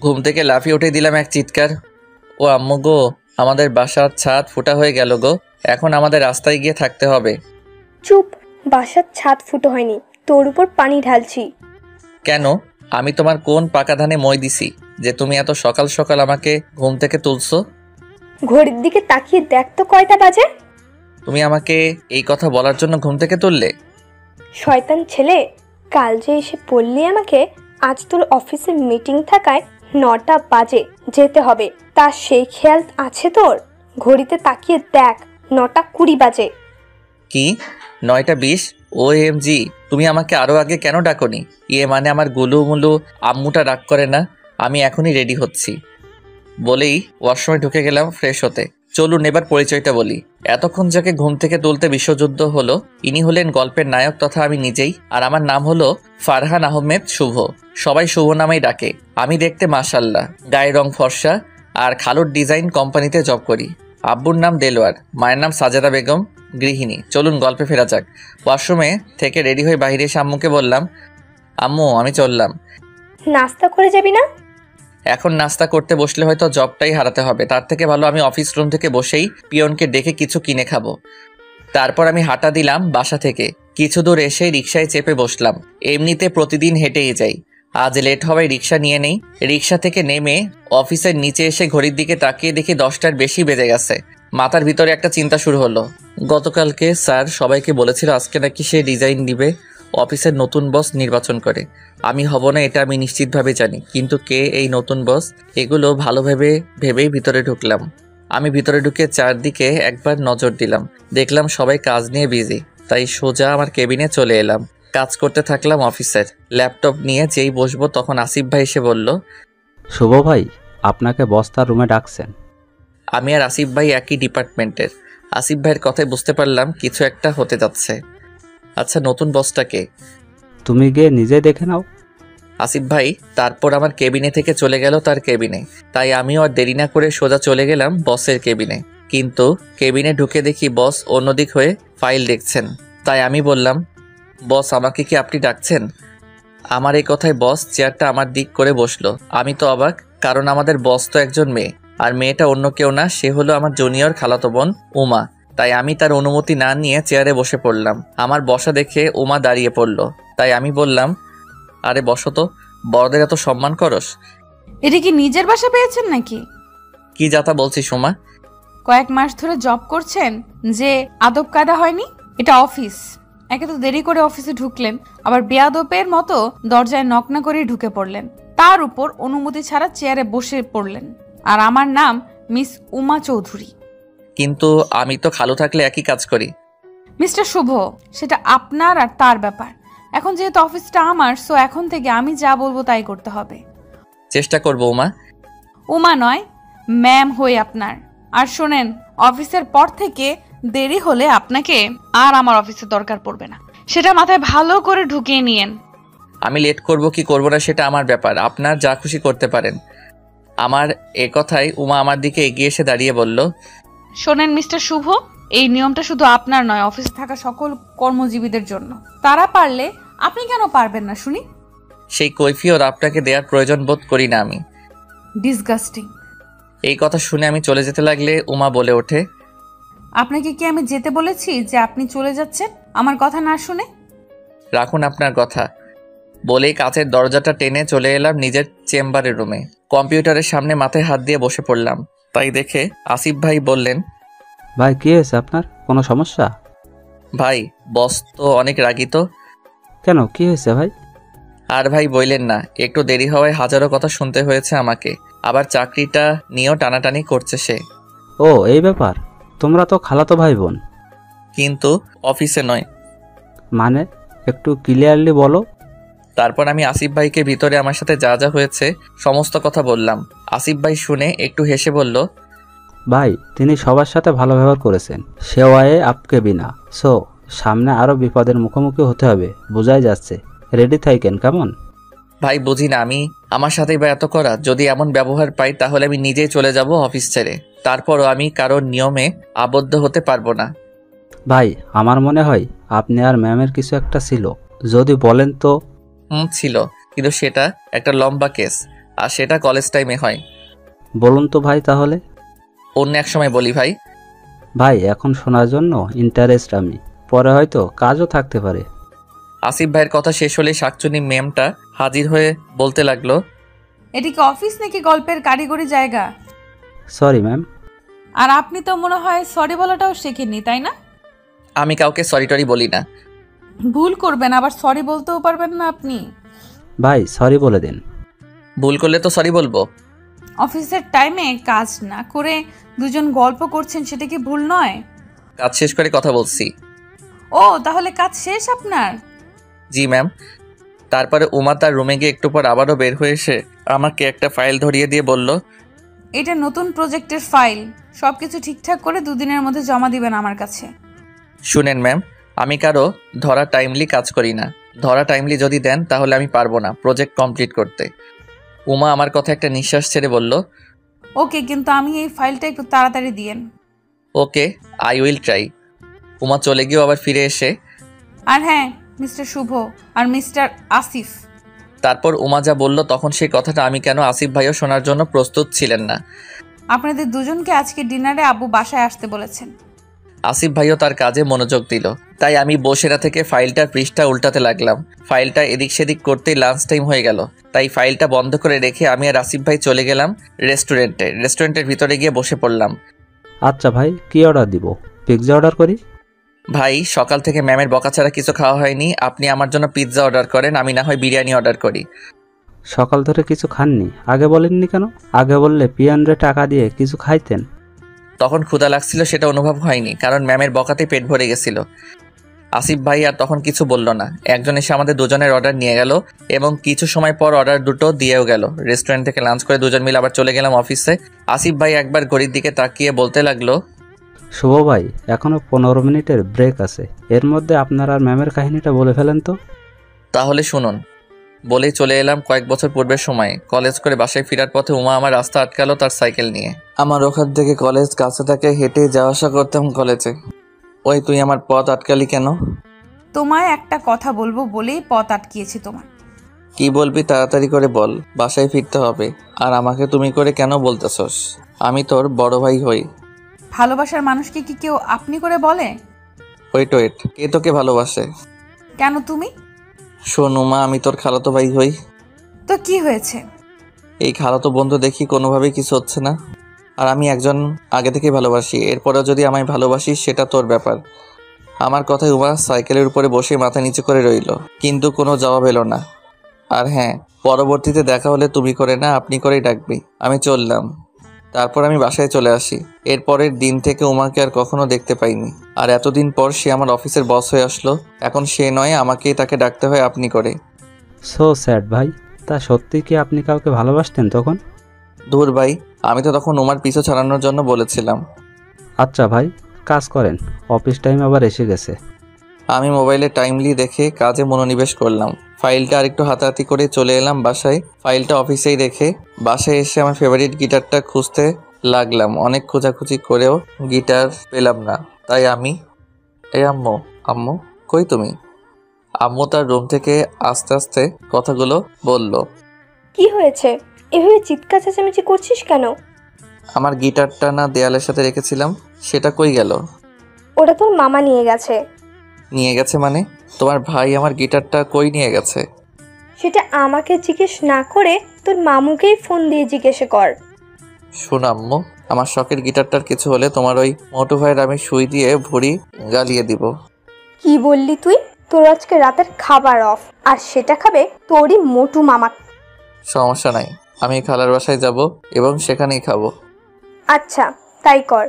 ঘুম থেকে লাফিয়ে উঠে দিলাম এক চিৎকার। ও আম্মু গো, আমাদের বাসার ছাদ ফুটা হয়ে গেল গো, এখন আমাদের রাস্তায় গিয়ে থাকতে হবে। চুপ, বাসার ছাদ ফুটো হয়নি, তোর উপর পানি ঢালছি। কেন? আমি তোমার কোন পাকা ধানে মই দিছি যে তুমি এত সকাল সকাল আমাকে ঘুম থেকে তুলছো? ঘড়ির দিকে তাকিয়ে দেখ তো কয়টা বাজে। তুমি আমাকে এই কথা বলার জন্য ঘুম থেকে তুললে? শয়তান ছেলে, কাল যে এসে বললি আমাকে আজ তোর অফিসে মিটিং থাকায় 9টা বাজে যেতে হবে, তা সেই খেয়াল আছে তোর? ঘড়িতে তাকিয়ে দেখ, 9টা 20 বাজে। কি 9টা 20? OMG, তুমি আমাকে আরো আগে কেন ডাকোনি? মানে আমার গুলু মুলু আম্মুটা রাগ করে না? আমি এখনই রেডি হচ্ছি বলেই ওয়াশরুমে ঢুকে গেলাম ফ্রেশ হতে। চলুন এবার পরিচয়টা বলি। এতক্ষণ যাকে ঘুম থেকে তুলতে বিশ্বযুদ্ধ হলো, ইনি হলেন গল্পের নায়ক তথা আমি নিজেই। আর আমার নাম হলো ফারহান আহমেদ শুভ, সবাই শুভ নামেই ডাকে। আমি দেখতে মাশাল্লাহ, গায়ের রং ফর্সা, আর খালুর ডিজাইন কোম্পানিতে জব করি। আব্বুর নাম দেলোয়ার, মায়ের নাম সাজেদা বেগম, গৃহিণী। চলুন গল্পে ফেরা যাক। ওয়াশরুমে থেকে রেডি হয়ে বাইরে এসে আম্মুকে বললাম, আম্মু আমি চললাম। নাস্তা করে যাবি না? এখন নাস্তা করতে বসলে হয়তো জবটাই হারাতে হবে, তার থেকে ভালো আমি অফিস রুম থেকে বসেই পিয়নকে ডেকে কিছু কিনে খাবো। তারপর আমি হাঁটা দিলাম বাসা থেকে। কিছু দূর এসে রিকশায় চেপে বসলাম। এমনিতে প্রতিদিন হেঁটেই যাই, আজ লেট হওয়ায় রিকশা নিয়ে নেই। রিকশা থেকে নেমে অফিসের নিচে এসে ঘড়ির দিকে তাকিয়ে দেখি 10টার বেশি বেজে গেছে। মাথার ভিতরে একটা চিন্তা শুরু হলো। গতকালকে স্যার সবাইকে বলেছিল আজকে নাকি সে ডিজাইন দিবে অফিসের নতুন বস নির্বাচন করে। আমি হব না এটা আমি নিশ্চিতভাবে জানি, কিন্তু কে এই নতুন বস এগুলো ভালোভাবে ভেবেই ভিতরে ঢুকলাম। আমি ভিতরে ঢুকে চারদিকে একবার নজর দিলাম, দেখলাম সবাই কাজ নিয়ে বিজি, তাই সোজা আমার কেবিনে চলে এলাম। কাজ করতে থাকলাম অফিসের। ল্যাপটপ নিয়ে যেই বসবো তখন আসিফ ভাই এসে বলল, শুভ ভাই, আপনাকে বস তার রুমে ডাকছেন। আমি আর আসিফ ভাই একই ডিপার্টমেন্টের। আসিফ ভাইয়ের কথায় বুঝতে পারলাম কিছু একটা হতে যাচ্ছে। আচ্ছা, নতুন বসটাকে? তুমি গিয়ে নিজে দেখে নাও। আসিফ ভাই তারপর আমার কেবিনে থেকে চলে গেল তার কেবিনে, তাই আমিও আর দেরি না করে সোজা চলে গেলাম বসের কেবিনে। কিন্তু কেবিনে ঢুকে দেখি বস অন্যদিক হয়ে ফাইল দেখছেন। তাই আমি বললাম, বস আমাকে কি আপনি ডাকছেন? আমার এই কথায় বস চেয়ারটা আমার দিক করে বসলো। আমি তো অবাক, কারণ আমাদের বস তো একজন মেয়ে, আর মেয়েটা অন্য কেউ না, সে হলো আমার জুনিয়র খালাতো বোন উমা। তাই আমি তার অনুমতি না নিয়ে চেয়ারে বসে পড়লাম। আমার বসা দেখে উমা দাঁড়িয়ে পড়ল, তাই আমি বললাম, আরে বসো তো, বড়দের এত সম্মান করস? এটা কি নিজের বাসা পেয়েছেন নাকি? কি যাতা বলছিস উমা? কয়েক মাস ধরে জব করছেন যে আদব কায়দা হয়নি? এটা অফিস। একে তো দেরি করে অফিসে ঢুকলেন, আবার বেয়াদবের মতো দরজায় নক না করে ঢুকে পড়লেন, তার উপর অনুমতি ছাড়া চেয়ারে বসে পড়লেন। আর আমার নাম মিস উমা চৌধুরী। কিন্তু আমি তো খালু থাকলে একই কাজ করি। মিস্টার শুভ, সেটা আপনার আর তার ব্যাপার। এখন যেহেতু অফিসটা আমার, সো এখন থেকে আমি যা বলবো তাই করতে হবে। চেষ্টা করবো উমা। উমা নয়, ম্যাম হই আপনার। আর শোনেন, অফিসের পর থেকে দেরি হলে আপনাকে আর আমার অফিসে দরকার পড়বে না, সেটা মাথায় ভালো করে ঢুকিয়ে নিয়েন। আমি লেট করব কি করব না সেটা আমার ব্যাপার, আপনার যা খুশি করতে পারেন। আমার এ কথায় উমা আমার দিকে এগিয়ে এসে দাঁড়িয়ে বলল, শোনেন মিস্টার শুভ, এই নিয়মটা শুধু আপনার নয়, অফিসে থাকা সকল কর্মজীবীদের জন্য। তারা পারলে আপনি কেন পারবেন না শুনি? সেই কৈফিয়ত আপনাকে দেওয়ার প্রয়োজন বোধ করি না আমি। ডিসগাস্টিং। এই কথা শুনে আমি চলে যেতে লাগলে উমা বলে ওঠে, আপনাকে কি আমি যেতে বলেছি যে আপনি চলে যাচ্ছেন আমার কথা না শুনে? রাখুন আপনার কথা। বলেই কাচের দরজাটা টেনে চলে এলাম নিজের চেম্বারের রুমে। কম্পিউটারের সামনে মাথায় হাত দিয়ে বসে পড়লাম। তাই দেখে আসিফ ভাই বললেন, ভাই কি হয়েছে আপনার, কোনো সমস্যা? ভাই বস তো অনেক রাগী তো। কেন, কি হয়েছে ভাই? আর ভাই বললেন না, একটু দেরি হওয়ায় হাজারো কথা শুনতে হয়েছে আমাকে। আবার চাকরিটা নিয়েও টানাটানি করছে সে। ও এই ব্যাপার, তোমরা তো খালাতো ভাই বোন। কিন্তু অফিসে নয়। মানে একটু ক্লিয়ারলি বলো। তারপর আমি আসিফ ভাইকে ভিতরে আমার সাথে যা যা হয়েছে সমস্ত কথা বললাম। আসিফ ভাই শুনে একটু হেসে বলল, ভাই তিনি সবার সাথে ভালো ব্যবহার করেছেন, সেওয়ায়ে আপকে বিনা। সো সামনে আরো বিপদের মুখোমুখি হতে হবে, বোঝাই যাচ্ছে। রেডি থাকেন কেমন? ভাই বুঝি না, আমি আমার সাথেই বা এত করা। যদি এমন ব্যবহার পাই তাহলে আমি নিজেই চলে যাব অফিস ছেড়ে। তারপরও আমি কারোর নিয়মে আবদ্ধ হতে পারবো না। ভাই আমার মনে হয় আপনি আর ম্যামের কিছু একটা ছিল, যদি বলেন তো। ছিল, কিন্তু সেটা একটা লম্বা কেস। আর সেটা কলেজ টাইমে হয়। বলুন তো ভাই তাহলে। অন্য এক সময় বলি ভাই। ভাই এখন শোনার জন্য ইন্টারেস্ট আমি, পরে হয়তো কাজও থাকতে পারে। আসিফ ভাইয়ের কথা শেষ হলেই শাকচুনি ম্যামটা হাজির হয়ে বলতে লাগলো, এটি কি অফিস নাকি গল্পের কারিগরি জায়গা? Sorry ma'am. আর আপনি তো মনে হয় সরি বলাটাও শেখেননি, তাই না? আমি কাউকে সরি টরি বলি না। ভুল করবেন আবার সরি বলতেও পারবেন না আপনি। ভাই সরি বলে দিন। ভুল করলে তো সরি বলবো। অফিসের টাইমে কাজ না করে দুজন গল্প করছেন, সেটা কি ভুল নয়? কাজ শেষ করে কথা বলছি। ও তাহলে কাজ শেষ আপনার? জি ম্যাম। তারপরে উমা তার রুমে গিয়ে একটু পর আবারও বের হয়ে এসে আমাকে একটা ফাইল ধরিয়ে দিয়ে বলল, এটা নতুন প্রজেক্টের ফাইল, সবকিছু ঠিকঠাক করে 2 দিনের মধ্যে জমা দিবেন আমার কাছে। শুনেন ম্যাম, আমি কারো ধরা টাইমলি কাজ করি না। ধরা টাইমলি যদি দেন তাহলে আমি পারবো না প্রজেক্ট কমপ্লিট করতে। উমা আমার কথা একটা নিঃশ্বাস ছেড়ে বলল, ওকে, কিন্তু আমি এই ফাইলটা একটু তাড়াতাড়ি দিয়েন। ওকে, আই উইল ট্রাই। উমা চলে গিয়েও আবার ফিরে এসে, আর হ্যাঁ, মিস্টার শুভ আর মিস্টার আসিফ। তারপর উমা যা বলল তখন সেই কথাটা আমি কেন আসিফ ভাইও শোনার জন্য প্রস্তুত ছিলেন না। আপনাদের দুজনকে আজকে ডিনারে আব্বু বাসায় আসতে বলেছেন। আসিফ ভাইও তার কাজে মনোযোগ দিল, তাই আমি বসেরা থেকে ফাইলটার পৃষ্ঠা উল্টাতে লাগলাম। ফাইলটা এদিক সেদিক করতেই লাঞ্চ টাইম হয়ে গেল, তাই ফাইলটা বন্ধ করে রেখে আমি আর আসিফ ভাই চলে গেলাম রেস্টুরেন্টের ভিতরে গিয়ে বসে পড়লাম। আচ্ছা ভাই, কি অর্ডার দিব? পিৎজা অর্ডার করি? ভাই সকাল থেকে ম্যামের বকা ছাড়া কিছু খাওয়া হয়নি, আপনি আমার জন্য পিৎজা অর্ডার করেন, আমি না হয় বিরিয়ানি অর্ডার করি। সকাল ধরে কিছু খাননি? আগে বলেননি কেন? আগে বললে পিয়নরে টাকা দিয়ে কিছু খাইতেন। তখন ক্ষুধা লাগছিল, সেটা অনুভব হয়নি, কারণ ম্যামের বকাতে পেট ভরে গেছিল। আসিফ ভাই আর তখন কিছু বলল না। একজন এসে আমাদের দুজনের অর্ডার নিয়ে গেল এবং কিছু সময় পর অর্ডার দুটো দিয়েও গেল। রেস্টুরেন্ট থেকে লাঞ্চ করে দুজন মিলে আবার চলে গেলাম অফিসে। আসিফ ভাই একবার ঘড়ির দিকে তাকিয়ে বলতে লাগলো, শুভ ভাই, এখনো 15 মিনিটের ব্রেক আছে, এর মধ্যে আপনার আর ম্যামের কাহিনীটা বলে ফেলেন তো। তাহলে শুনুন। বলেই চলে এলাম কয়েক বছর পূর্বের সময়। কলেজ করে বাসায় ফেরার পথে উমা আমার রাস্তা আটকালো তার সাইকেল নিয়ে। আমার ওখান থেকে কলেজ কাছে থাকে, হেঁটে যাওয়া আসা করতাম কলেজে। ওই তুই আমার পথ আটকালি কেন? তোমায় একটা কথা বলবো বলেই পথ আটকিয়েছি তোমার। কি বলবি তাড়াতাড়ি করে বল, বাসায় ফিরতে হবে। আর আমাকে তুমি করে কেন বলতেছস? আমি তোর বড় ভাই হই। ভালোবাসার মানুষকে কি কেউ আপনি করে বলে? ওয়েট, কে তোকে ভালোবাসে? কেন তুমি? শোন উমা, আমি তোর খালাতো ভাই হই। তো কি হয়েছে? এই খালাতো বন্ধু দেখি কোনোভাবেই কিছু হচ্ছে না। আর আমি একজন আগে থেকেই ভালোবাসি, এরপরেও যদি আমায় ভালোবাসিস সেটা তোর ব্যাপার। আমার কথায় উমা সাইকেলের উপরে বসে মাথা নিচু করে রইল, কিন্তু কোনো জবাব এলো না। আর হ্যাঁ, পরবর্তীতে দেখা হলে তুমি করে না আপনি করেই ডাকবি। আমি চললাম। তারপর আমি বাসায় চলে আসি। এরপরের দিন থেকে উমাকে আর কখনো দেখতে পাইনি। আর এতদিন পর সে আমার অফিসের বস হয়ে আসলো। এখন সে নয়, আমাকেই তাকে ডাকতে হয় আপনি করে। সো স্যাড ভাই। তা সত্যি কি আপনি কাউকে ভালোবাসতেন তখন? দূর ভাই, আমি তো তখন উমার পিছু ছাড়ানোর জন্য বলেছিলাম। আচ্ছা ভাই, কাজ করেন, অফিস টাইম আবার এসে গেছে। আমি মোবাইলে টাইমলি দেখে কাজে মনোনিবেশ করলাম। ফাইলটা আরেকটু হাতাহাতি করে চলে এলাম বাসায়। ফাইলটা অফিসেই রেখে বাসায় এসে আমার ফেভারিট গিটারটা খুঁজতে লাগলাম। অনেক খোঁজাখুঁজি করেও গিটার পেলাম না। তাই আমি, আম্মু, আম্মু কই তুমি? আম্মু তার রুম থেকে আস্তে আস্তে কথাগুলো বলল। কি হয়েছে? এভাবে চিৎকার চেঁচামেচি করছিস কেন? আমার গিটারটা না দেয়ালের সাথে রেখেছিলাম, সেটা কই গেল? ওটা তোর মামা নিয়ে গেছে। নিয়ে গেছে মানে? তোমার ভাই আমার গিটারটা কই নিয়ে গেছে? সেটা আমাকে জিজ্ঞেস না করে তোর মামুকেই ফোন দিয়ে জিজ্ঞেস কর। শোন আম্মু, আমার শখের গিটারটার কিছু হলে তোমার ওই মোটু ভাইয়ের আমি সুই দিয়ে ভুঁড়ি গালিয়ে দিব। কি বললি তুই? তোর আজকে রাতের খাবার অফ, আর সেটা খাবে তোরই মোটু মামা। সমস্যা নাই, আমি খালার বাসায় যাব এবং সেখানেই খাবো। আচ্ছা তাই কর।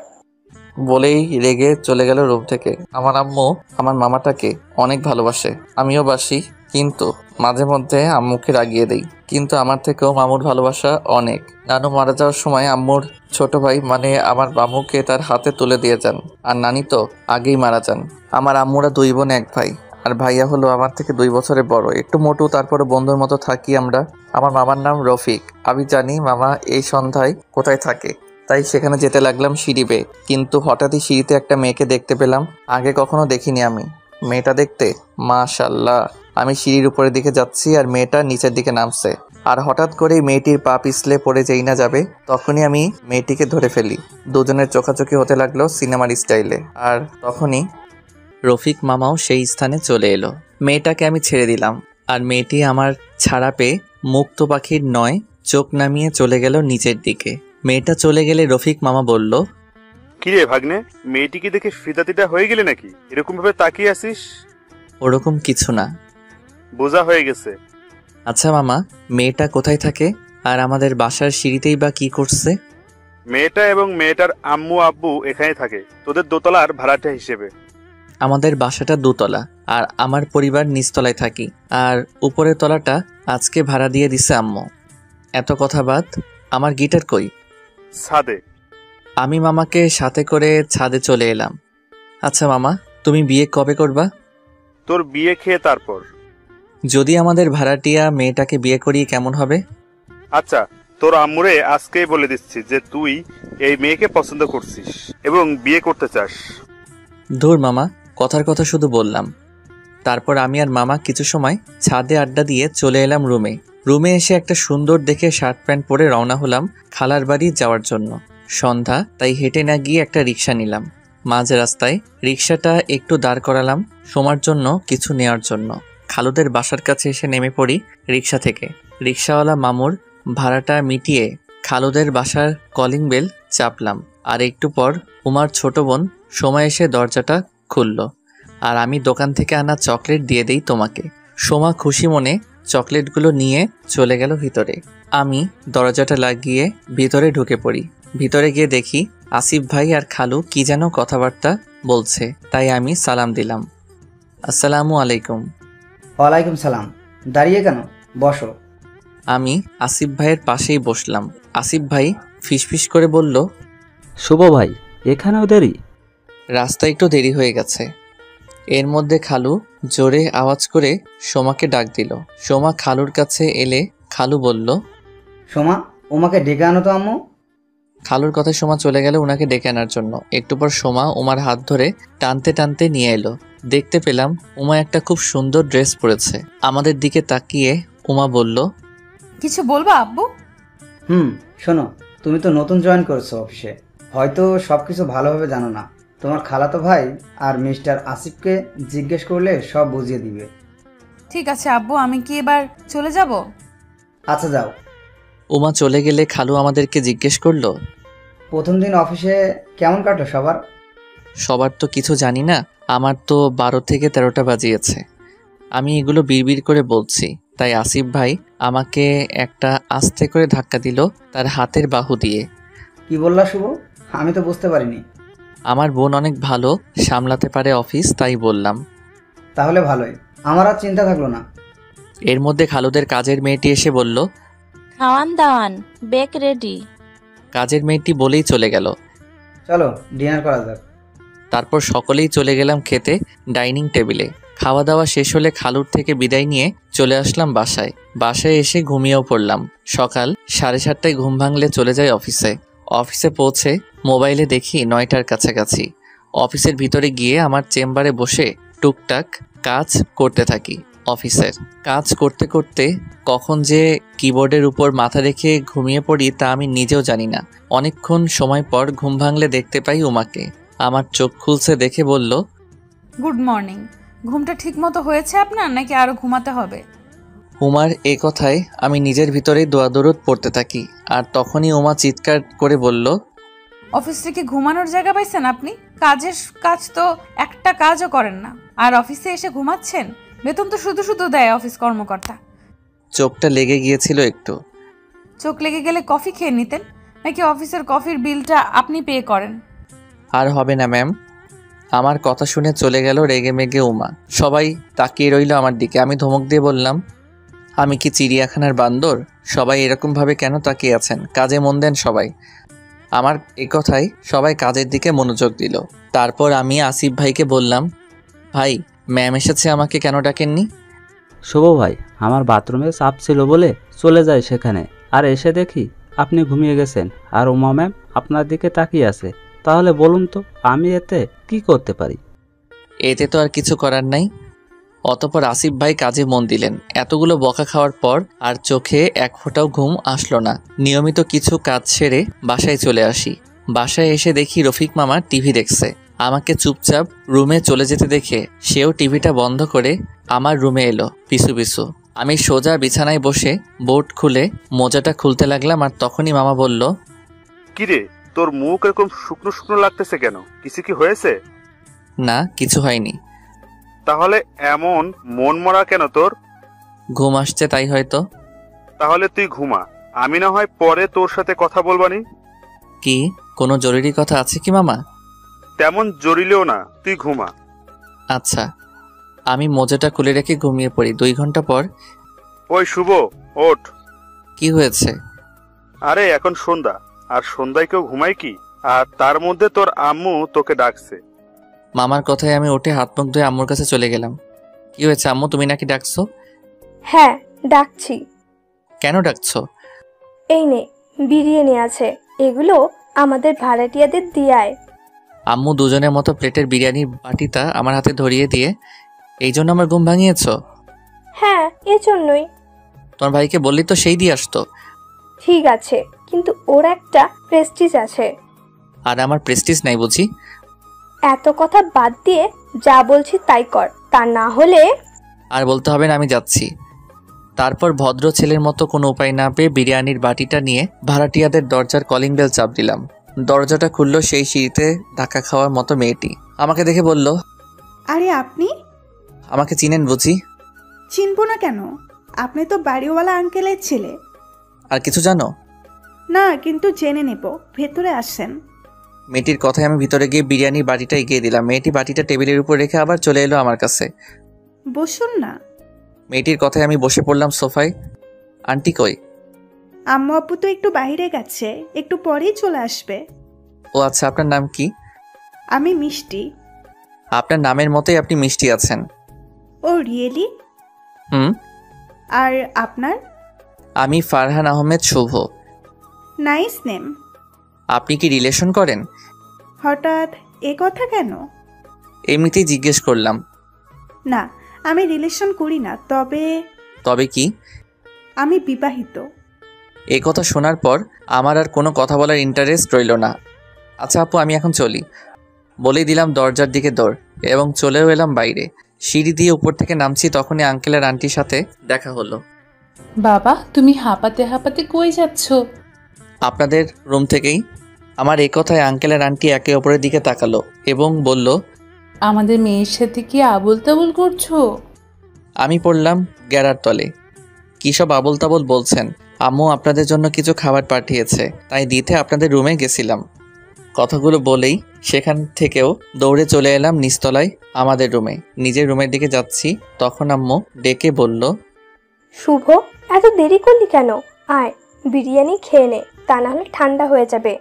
বলেই রেগে চলে গেল রুম থেকে। আমার আম্মু আমার মামাটাকে অনেক ভালোবাসে, আমিও বাসি, কিন্তু মাঝে মধ্যে আম্মুকে রাগিয়ে দেই। কিন্তু আমার থেকেও মামুর ভালোবাসা অনেক। নানু মারা যাওয়ার সময় আম্মুর ছোট ভাই মানে আমার মামুকে তার হাতে তুলে দিয়ে যান। আর নানি তো আগেই মারা যান। আমার আম্মুরা 2 বোন 1 ভাই। আর ভাইয়া হলো আমার থেকে 2 বছরের বড়, একটু মোটু, তারপরে বন্ধুর মতো থাকি আমরা। আমার মামার নাম রফিক। আমি জানি মামা এই সন্ধ্যায় কোথায় থাকে, তাই সেখানে যেতে লাগলাম সিঁড়ি বেয়ে। কিন্তু হঠাৎই সিঁড়িতে একটা মেয়েকে দেখতে পেলাম। আগে কখনো দেখিনি আমি। মেয়েটা দেখতে মাশাআল্লাহ। আমি সিঁড়ির উপরের দিকে যাচ্ছি আর মেয়েটা নিচের দিকে নামছে। আর হঠাৎ করেই মেয়েটির পা পিছলে পড়ে যেই না যাবে তখনই আমি মেয়েটিকে ধরে ফেলি। দুজনের চোখাচোখি হতে লাগলো সিনেমার স্টাইলে। আর তখনই রফিক মামাও সেই স্থানে চলে এলো। মেয়েটাকে আমি ছেড়ে দিলাম আর মেয়েটি আমার ছাড়া পেয়ে মুক্ত পাখির নয় চোখ নামিয়ে চলে গেল নিচের দিকে। মেয়েটা চলে গেলে রফিক মামা বলল, কিরে ভাগ্নে, মেয়েটিকে দেখে ফিদাতিটা হয়ে গেলে নাকি? এরকম ভাবে তাকিয়ে আসিস? ওরকম কিছু না। বোঝা হয়ে গেছে। আচ্ছা মামা, মেয়েটা কোথায় থাকে আর আমাদের বাসার সিঁড়িতেই বা কি করছে? মেয়েটা এবং মেয়েটার আম্মু আব্বু এখানে থাকে, তোদের দোতলার ভাড়াটা হিসেবে। আমাদের বাসাটা দোতলা আর আমার পরিবার নিচতলায় থাকি, আর উপরের তলাটা আজকে ভাড়া দিয়ে দিছে আম্মু। এত কথা বাদ, আমার গিটার কই? ছাদে। আমি মামাকে সাথে করে ছাদে চলে এলাম। আচ্ছা মামা, তুমি বিয়ে কবে করবা? তোর বিয়ে খেয়ে তারপর। যদি আমাদের ভাড়াটিয়া মেয়েটাকে বিয়ে করিয়ে কেমন হবে? আচ্ছা, তোর আম্মুরে আজকেই বলে দিচ্ছি যে তুই এই মেয়েকে পছন্দ করছিস এবং বিয়ে করতে চাস। ধুর মামা, কথার কথা শুধু বললাম। তারপর আমি আর মামা কিছু সময় ছাদে আড্ডা দিয়ে চলে এলাম রুমে এসে একটা সুন্দর দেখে শার্ট প্যান্ট পরে রওনা হলাম খালার বাড়ি যাওয়ার জন্য। সন্ধ্যা, তাই হেঁটে না গিয়ে একটা রিক্সা নিলাম। মাঝ রাস্তায় রিক্সাটা একটু দাঁড় করালাম শোমার জন্য, কিছু নেওয়ার জন্য। খালুদের বাসার কাছে এসে নেমে পড়ি রিক্সা থেকে। রিক্সাওয়ালা মামুর ভাড়াটা মিটিয়ে খালুদের বাসার কলিং বেল চাপলাম। আর একটু পর উমার ছোট বোন সোমা এসে দরজাটা খুলল। আর আমি দোকান থেকে আনা চকলেট দিয়ে দেই তোমাকে। সোমা খুশি মনে চকলেটগুলো নিয়ে চলে গেল ভিতরে। আমি দরজাটা লাগিয়ে ভিতরে ঢুকে পড়ি। ভিতরে গিয়ে দেখি আসিফ ভাই আর খালু কি যেন কথাবার্তা বলছে, তাই আমি সালাম দিলাম। আসসালামু আলাইকুম। ওয়ালাইকুম সালাম। দাঁড়িয়ে কেন? বসো। আমি আসিফ ভাইয়ের পাশেই বসলাম। আসিফ ভাই ফিসফিস করে বলল, শুভ ভাই, এখানেও দেরি? রাস্তা একটু দেরি হয়ে গেছে। এর মধ্যে খালু জোরে আওয়াজ করে সোমাকে ডাক দিল। সোমা খালুর কাছে এলে খালু বলল, সোমা, ওমাকে ডেকে আনো তো আম্মু। খালুর কথায় সোমা চলে গেল ওনাকে ডেকে আনার জন্য। একটু পর সোমা উমার হাত ধরে টানতে টানতে নিয়ে এলো। দেখতে পেলাম উমা একটা খুব সুন্দর ড্রেস পরেছে। আমাদের দিকে তাকিয়ে উমা বলল, কিছু বলবা আব্বু? শোনো, তুমি তো নতুন জয়েন করেছো অফিসে, হয়তো সব কিছু ভালোভাবে জানো না। তোমার খালাতো ভাই আর মিস্টার আসিফকে জিজ্ঞেস করলে সব বুঝিয়ে দিবে। ঠিক আছে আব্বু, আমি কি এবার চলে যাব? আচ্ছা যাও। উমা চলে গেলে খালু আমাদেরকে জিজ্ঞেস করলো, প্রথম দিন অফিসে কেমন কাটলো সবার? সবার তো কিছু জানি না, আমার তো 12 থেকে 13টা বাজিয়েছে। আমি এগুলো বিড়বিড় করে বলছি, তাই আসিফ ভাই আমাকে একটা আস্তে করে ধাক্কা দিল তার হাতের বাহু দিয়ে। কি বললা শুভ? আমি তো বুঝতে পারিনি। আমার বোন অনেক ভালো সামলাতে পারে অফিস, তাই বললাম। তাহলে ভালোই, আমার আর চিন্তা থাকলো না। এর মধ্যে খালুদের কাজের মেয়েটি এসে বলল, খাওয়ান দাওয়ান বেক রেডি। কাজের মেয়েটি বলেই চলে গেল। চলো ডিনার করা যাক। তারপর সকলেই চলে গেলাম খেতে ডাইনিং টেবিলে। খাওয়া দাওয়া শেষ হলে খালুর থেকে বিদায় নিয়ে চলে আসলাম বাসায় এসে ঘুমিয়েও পড়লাম। সকাল 7:30টায় ঘুম ভাঙলে চলে যাই অফিসে পৌঁছে মোবাইলে দেখি 9টার কাছাকাছি। অফিসের ভিতরে গিয়ে আমার চেম্বারে বসে টুকটাক কাজ করতে থাকি। অফিসের কাজ করতে করতে কখন যে কিবোর্ডের উপর মাথা রেখে ঘুমিয়ে পড়ি তা আমি নিজেও জানি না। অনেকক্ষণ সময় পর ঘুম ভাঙলে দেখতে পাই উমাকে। আমার চোখ খুলছে দেখে বলল, গুড মর্নিং। ঘুমটা ঠিক মতো হয়েছে আপনার, নাকি আরো ঘুমাতে হবে? উমার এ কথায় আমি নিজের ভিতরেই দোয়া দরুদ পড়তে থাকি। আর তখনই উমা চিৎকার করে বলল, অফিস থেকে ঘুমানোর জায়গা পাইছেন আপনি? কাজ তো একটা কাজও করেন না, আর অফিসে এসে ঘুমাচ্ছেন? বেতন তো শুধু শুধু দেয় অফিস কর্মকর্তা। চোখটা লেগে গিয়েছিল একটু। চোখ লেগে গেলে কফি খেয়ে নিতেন, নাকি অফিসের কফির বিলটা আপনি পে করেন? আর হবে না ম্যাম। আমার কথা শুনে চলে গেল রেগে মেগে উমা। সবাই তাকিয়ে রইল আমার দিকে। আমি ধমক দিয়ে বললাম, আমি কি চিড়িয়াখানার বান্দর? সবাই এরকমভাবে কেন তাকিয়ে আছেন? কাজে মন দেন সবাই। আমার এ কথায় সবাই কাজের দিকে মনোযোগ দিল। তারপর আমি আসিফ ভাইকে বললাম, ভাই ম্যাম এসেছে, আমাকে কেন ডাকেননি? শুভ ভাই, আমার বাথরুমে চাপ ছিল বলে চলে যাই সেখানে, আর এসে দেখি আপনি ঘুমিয়ে গেছেন আর উমা ম্যাম আপনার দিকে তাকিয়ে আছে। তাহলে বলুন তো আমি এতে কি করতে পারি? এতে তো আর কিছু করার নাই। অতঃপর আসিফ ভাই কাজে মন দিলেন। এতগুলো বকা খাওয়ার পর আর চোখে এক ফোঁটাও ঘুম আসলো না। নিয়মিত কিছু কাজ সেরে বাসায় চলে আসি। বাসায় এসে দেখি রফিক মামা টিভি দেখছে। আমাকে চুপচাপ রুমে চলে যেতে দেখে সেও টিভিটা বন্ধ করে আমার রুমে এলো পিছু পিছু। আমি সোজা বিছানায় বসে বোর্ড খুলে মোজাটা খুলতে লাগলাম, আর তখনই মামা বলল, কিরে, তোর মুখ এরকম শুকনো শুকনো লাগতেছে কেন? কিছু কি হয়েছে? না, কিছু হয়নি। তাহলে এমন মন মরা কেন তোর? ঘুম আসছে তাই হয়তো। তাহলে তুই ঘুমা, আমি না হয় পরে তোর সাথে কথা বলবানি। কি, কোনো জরুরি কথা আছে কি মামা? তেমন জরিলেও না, তুই ঘুমা। আচ্ছা। আমি মোজাটা খুলে রেখে ঘুমিয়ে পড়ি। 2 ঘন্টা পর। ওই শুভ, ওঠ। কি হয়েছে? আরে এখন সন্ধ্যা, আর সন্ধ্যায় কেউ ঘুমায় কি? আর তার মধ্যে তোর আম্মু তোকে ডাকছে। মামার কথায় আমি উঠে হাত মুখ ধুয়ে আম্মুর কাছে চলে গেলাম। কি হয়েছে আম্মু, তুমি নাকি ডাকছো? হ্যাঁ, ডাকছি। কেন ডাকছো? এই নে, বিরিয়ানি আছে, এগুলো আমাদের ভাড়াটিয়াদের দিয়ায়। আম্মু দুজনের মতো প্লেটের বিরিয়ানির বাটিটা আমার হাতে ধরিয়ে দিয়ে, এই জন্য আমার ঘুম ভাঙিয়েছ? হ্যাঁ, এজন্যই। তোমার ভাইকে বললি তো সেই দিয়ে আসতো। ঠিক আছে, কিন্তু ওর একটা প্রেস্টিজ আছে। আর আমার প্রেস্টিজ নাই বুঝি? এত কথা বাদ দিয়ে যা বলছি তাই কর, তা না হলে। আর বলতে হবে না, আমি যাচ্ছি। তারপর ভদ্র ছেলের মতো কোনো উপায় না পেয়ে বিরিয়ানির বাটিটা নিয়ে ভাড়াটিয়াদের দরজার কলিং বেল চাপ দিলাম। দরজাটা খুললো সেই সিঁড়িতে ধাক্কা খাওয়ার মতো মেয়েটি। আমাকে দেখে বলল, আরে আপনি? আমাকে চিনেন বুঝি? চিনবো না কেন? আপনি তো বাড়িওয়ালা আঙ্কেলের ছেলে। আর কিছু জানো? না, কিন্তু জেনে নেব। ভেতরে আসেন। মেয়েটির কথায় আমি ভিতরে গিয়ে বিরিয়ানির বাটিটা এগিয়ে দিলাম। মেয়েটি বাটিটা টেবিলের উপর রেখে আবার চলে এলো আমার কাছে। বসুন না। মেয়েটির কথায় আমি বসে পড়লাম সোফায়। আন্টি কই? আম্মু আব্বু তো একটু বাইরে গেছে, একটু পরেই চলে আসবে। ও আচ্ছা, আপনার নাম কি? আমি মিষ্টি। আপনার নামের মতোই আপনি মিষ্টি আছেন। ও রিয়েলি? হুম। আর আপনার? আমি ফারহান আহমেদ শুভ। Nice name. আপনি কি রিলেশন করেন? হঠাৎ এ কথা কেন? এমনিতেই জিজ্ঞেস করলাম। না, আমি রিলেশন করি না, তবে কি? আমি বিবাহিত। এই কথা শোনার পর আমার আর কোনো কথা বলার ইন্টারেস্ট রইল না। আচ্ছা আপু, আমি এখন চলি বলেই দিলাম দরজার দিকে দৌড়, এবং চলেও এলাম বাইরে। সিঁড়ি দিয়ে উপর থেকে নামছি, তখনই আঙ্কেল আর আন্টির সাথে দেখা হলো। বাবা, তুমি হাঁপাতে হাঁপাতে কই যাচ্ছ? আপনাদের রুম থেকেই। আমার এই কথায় আঙ্কেল আর আন্টি একে অপরের দিকে তাকালো এবং বলল, আমাদের মেয়ের সাথে কি আবল তাবল করছো? আমি পড়লাম গ্যারার তলে। কী সব আবল তাবল বলছেন? আম্মু আপনাদের জন্য কিছু খাবার পাঠিয়েছে, তাই দিতে আপনাদের রুমে গেছিলাম। কথাগুলো বলেই সেখান থেকেও দৌড়ে চলে এলাম নিচতলায় আমাদের রুমে। নিজের রুমের দিকে যাচ্ছি, তখন আম্মু ডেকে বলল, শুভ, এত দেরি করলি কেন? আয়, বিরিয়ানি খেয়ে নে, তা না হলে ঠান্ডা হয়ে যাবে।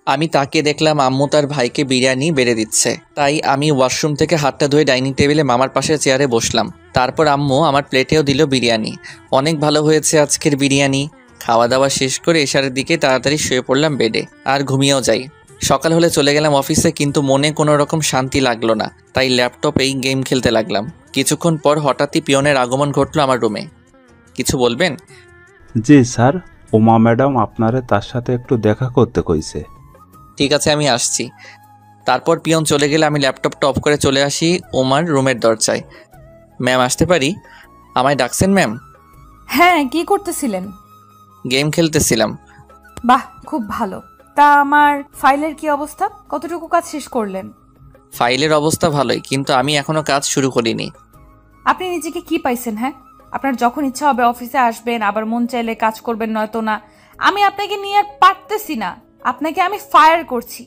আমি তাকিয়ে দেখলাম আম্মু তার ভাইকে বিরিয়ানি বেড়ে দিচ্ছে। তাই আমি ওয়াশরুম থেকে হাতটা ধুয়ে ডাইনিং টেবিলে মামার পাশে চেয়ারে বসলাম। তারপর আম্মু আমার প্লেটেও দিল বিরিয়ানি। অনেক ভালো হয়েছে আজকের বিরিয়ানি। খাওয়া দাওয়া শেষ করে এশারের দিকে তাড়াতাড়ি শুয়ে পড়লাম বেডে, আর ঘুমিয়েও যাই। সকাল হলে চলে গেলাম অফিসে, কিন্তু মনে কোনো রকম শান্তি লাগলো না, তাই ল্যাপটপেই গেম খেলতে লাগলাম। কিছুক্ষণ পর হঠাৎই পিয়নের আগমন ঘটলো আমার রুমে। কিছু বলবেন? জি স্যার, উমা ম্যাডাম আপনারে তার সাথে একটু দেখা করতে কইছে। ঠিক আছে, আমি আসছি। তারপর পিয়ন চলে গেলে আমি ল্যাপটপটা অফ করে চলে আসি উমার রুমের দরজায়। ম্যাম, আসতে পারি? আমায় ডাকছেন ম্যাম? হ্যাঁ, কি করতেছিলেন? গেম খেলতেছিলাম। বাহ, খুব ভালো। তা আমার ফাইলের কি অবস্থা? কতটুকু কাজ শেষ করলেন? ফাইলের অবস্থা ভালোই, কিন্তু আমি এখনো কাজ শুরু করিনি। আপনি নিজেকে কি পাইছেন? হ্যাঁ, আপনার যখন ইচ্ছা হবে অফিসে আসবেন, আবার মন চাইলে কাজ করবেন, নয়তো না। আমি আপনাকে নিয়ে আর পারতেছি না, আপনাকে আমি ফায়ার করছি।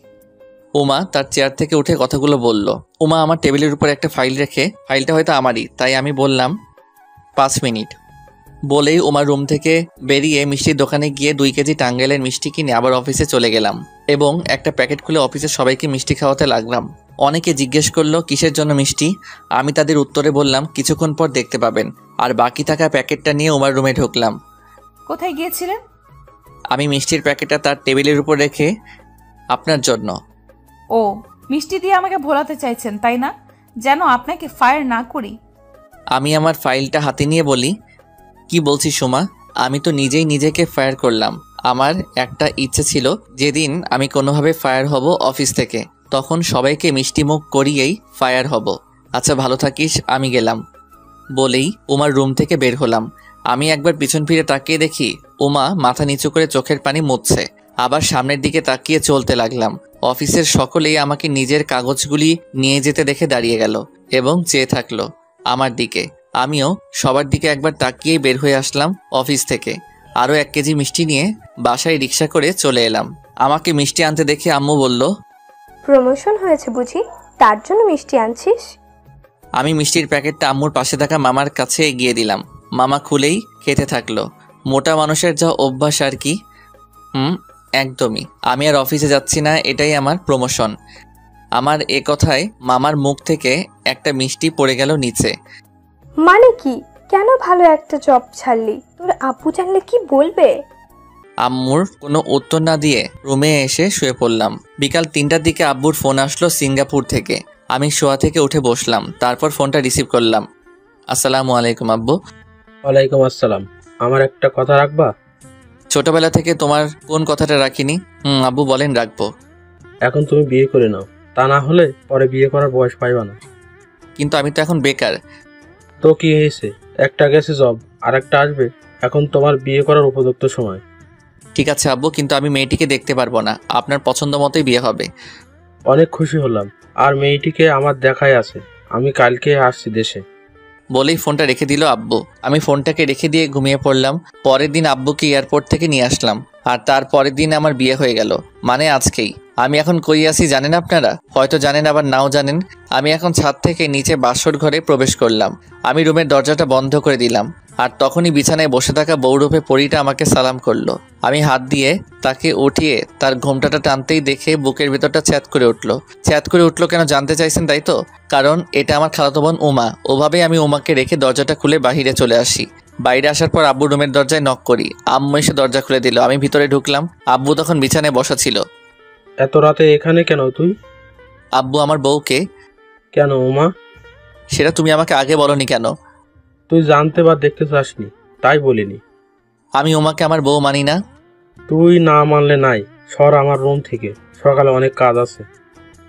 উমা তার চেয়ার থেকে উঠে কথাগুলো বলল। উমা আমার টেবিলের উপর একটা ফাইল রেখে, ফাইলটা হয়তো আমারই, তাই আমি বললাম 5 মিনিট। বলেই উমার রুম থেকে বেরিয়ে মিষ্টির দোকানে গিয়ে 2 কেজি টাঙ্গাইলের মিষ্টি কিনে আবার অফিসে চলে গেলাম, এবং একটা প্যাকেট খুলে অফিসের সবাইকে মিষ্টি খাওয়াতে লাগলাম। অনেকে জিজ্ঞেস করলো কিসের জন্য মিষ্টি। আমি তাদের উত্তরে বললাম কিছুক্ষণ পর দেখতে পাবেন, আর বাকি থাকা প্যাকেটটা নিয়ে উমার রুমে ঢুকলাম। কোথায় গিয়েছিলেন? আমি মিষ্টির প্যাকেটটা তার টেবিলের উপর রেখে, আপনার জন্য। ও, মিষ্টি দিয়ে আমাকে ভোলাতে চাইছেন তাই না? যেন আপনাকে ফায়ার না করি। আমি আমার ফাইলটা হাতে নিয়ে বলি, কি বলছিস সোমা? আমি তো নিজেই নিজেকে ফায়ার করলাম। আমার একটা ইচ্ছে ছিল, যেদিন আমি কোনোভাবে ফায়ার হব অফিস থেকে, তখন সবাইকে মিষ্টিমুখ করিয়েই ফায়ার হব। আচ্ছা ভালো থাকিস, আমি গেলাম বলেই উমার রুম থেকে বের হলাম। আমি একবার পিছন ফিরে তাকিয়ে দেখি উমা মাথা নিচু করে চোখের পানি মুছছে। আবার সামনের দিকে তাকিয়ে চলতে লাগলাম। অফিসের সকলেই আমাকে নিজের কাগজগুলি নিয়ে যেতে দেখে দাঁড়িয়ে গেল এবং চেয়ে থাকলো আমার দিকে। আমিও সবার দিকে একবার তাকিয়েই বের হয়ে আসলাম অফিস থেকে। আরও 1 কেজি মিষ্টি নিয়ে বাসায় রিক্সা করে চলে এলাম। আমাকে মিষ্টি আনতে দেখে আম্মু বলল, প্রমোশন হয়েছে বুঝি, তার জন্য মিষ্টি আনছিস? আমি মিষ্টির প্যাকেটটা আম্মুর পাশে থাকা মামার কাছে এগিয়ে দিলাম। মামা খুলেই খেতে থাকলো। মোটা মানুষের যা অভ্যাস আর কি। একদমই। আমি আর অফিসে যাচ্ছি না, এটাই আমার প্রমোশন। আমার এ কথায় মামার মুখ থেকে একটা মিষ্টি পড়ে গেল নিচে। মানে কি? কেন ভালো একটা জব ছাড়লি? তোর আব্বু জানলে কি বলবে? আম্মুর কোনো উত্তর না দিয়ে রুমে এসে শুয়ে পড়লাম। বিকাল 3টার দিকে আব্বুর ফোন আসলো সিঙ্গাপুর থেকে। আমি শোয়া থেকে উঠে বসলাম, তারপর ফোনটা রিসিভ করলাম। আসসালামু আলাইকুম আব্বু। ওয়ালাইকুম আসসালাম। আমার একটা কথা রাখবা? ছোটবেলা থেকে তোমার কোন কথাটা রাখিনি? আব্বু বলেন, রাখবো। এখন তুমি বিয়ে করে নাও, তা না হলে পরে বিয়ে করার বয়স পাইবা না। কিন্তু আমি তো এখন বেকার। তো কি হয়েছে? একটা গেছে জব, আর একটা আসবে। এখন তোমার বিয়ে করার উপযুক্ত সময়। ঠিক আছে আব্বু, কিন্তু আমি মেয়েটিকে দেখতে পারবো না। আপনার পছন্দ মতোই বিয়ে হবে। অনেক খুশি হলাম। আর মেয়েটিকে আমার দেখাই আছে। আমি কালকে আসছি দেশে। বলেই ফোনটা রেখে দিল আব্বু। আমি ফোনটাকে রেখে দিয়ে ঘুমিয়ে পড়লাম। পরের দিন আব্বুকে এয়ারপোর্ট থেকে নিয়ে আসলাম, আর তার পরের দিন আমার বিয়ে হয়ে গেল, মানে আজকেই। আমি এখন কই আছি জানেন আপনারা? হয়তো জানেন, আবার নাও জানেন। আমি এখন ছাদ থেকে নিচে বাসর ঘরে প্রবেশ করলাম। আমি রুমের দরজাটা বন্ধ করে দিলাম, আর তখনই বিছানায় বসে থাকা বউরূপে পরীটা আমাকে সালাম করলো। আমি হাত দিয়ে তাকে উঠিয়ে তার ঘোমটাটা টানতেই দেখে বুকের ভেতরটা ছ্যাদ করে উঠলো। ছ্যাদ করে উঠলো কেন জানতে চাইছেন, তাই তো? কারণ এটা আমার খালাতো বোন উমা। ওভাবেই আমি উমাকে রেখে দরজাটা খুলে বাহিরে চলে আসি। বাইরে আসার পর আব্বু রুমের দরজায় নক করি। আম্মু এসে দরজা খুলে দিল। আমি ভিতরে ঢুকলাম। আব্বু তখন বিছানায় বসা ছিল। এত রাতে এখানে কেন তুই? আব্বু আমার বউকে। কেন উমা? সেটা তুমি আমাকে আগে বলনি কেন? তুই জানতে বা দেখতে চাসনি, তাই বলিনি। আমি উমাকে আমার বউ মানি না। তুই না মানলে নাই, সর আমার রুম থেকে, সকালে অনেক কাজ আছে।